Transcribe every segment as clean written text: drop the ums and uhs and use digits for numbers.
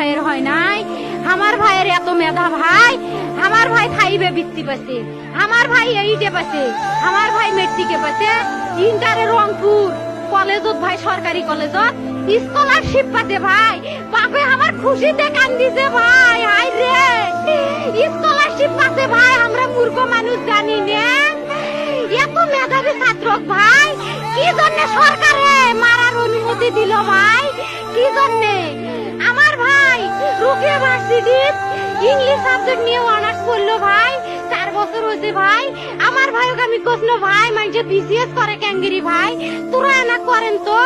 ভাইয়ের হয় নাই। আমার ভাইয়ের এত মেধা ভাই, আমার ভাই 5-এ বৃত্তি পাচ্ছে, আমার ভাই 8-এ পাচ্ছে, আমার ভাই মেট্রিকে পাচ্ছে, ইন্টারে রংপুর কলেজত ভাই, সরকারি কলেজত স্কলারশিপ পাচ্ছে ভাই। বাপে আমার খুশিতে কান্দিছে ভাই, হাই রে স্কলারশিপ পাচ্ছে ভাই। আমরা মূর্খ মানুষ জানি না এত মেধাবী ছাত্র ভাই কি জন্য সরকারে মারার অনুমতি দিল ভাই, কি জন্য? আমার ভাই রুকিয়া ভার্সিটি ইংলিশ সাবজেক্ট নিয়ে অনার্স করলো ভাই, 4 বছর হয়েছে ভাই। আমার ভাইকে আমি কইল ভাই মানে বিসিএস করে ক্যাঙ্গেরি ভাই, তোরা না করেন তো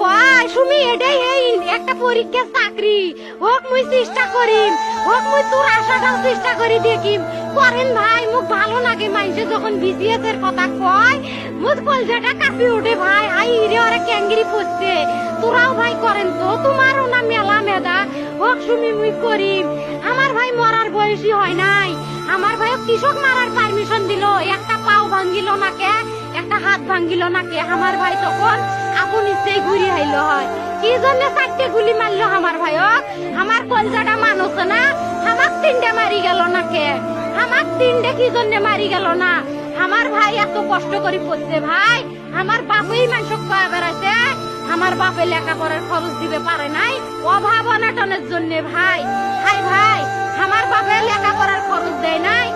কয় সুমি এটাই এই একটা পরীক্ষা চাকরি হোক, মুই চেষ্টা করিম, হোক মুই তোর আশাটাও চেষ্টা করি দেখিম। করেন ভাই, মুখ ভালো লাগে মানুষে যখন বিসিএস এর কথা কয়, মুখ কলজাটা কাঁপি ওঠে ভাই। হাই রে ওরা ক্যাঙ্গেরি পড়ছে, তোরাও ভাই করেন তো, তোমারও না মেলা মেধা, হোক সুমি মুই করিম। আমার ভাই মরার বয়সী হয় নাই, আমার ভাই কৃষক মারার পারমিশন দিল, একটা পাও ভাঙ্গিল নাকে, একটা হাত ভাঙ্গিল নাকে। আমার ভাই তখন আপন ইচ্ছেই ঘুরি আইলো হয়, কি জন্য 4টে গুলি মারলো আমার ভাইক? আমার কলজাটা মানুষ না, আমার 3টে মারি গেল নাকে, আমার 3টে কি জন্য মারি গেল না? আমার ভাই এত কষ্ট করে পড়ছে ভাই, আমার বাপেই মানুষ কয়ে বেড়াইছে, আমার বাপে লেখাপড়ার খরচ দিবে পারে নাই, অভাব অনাটনের জন্য ভাই। হাই ভাই, আমার বাপে লেখাপড়ার খরচ দেয় নাই,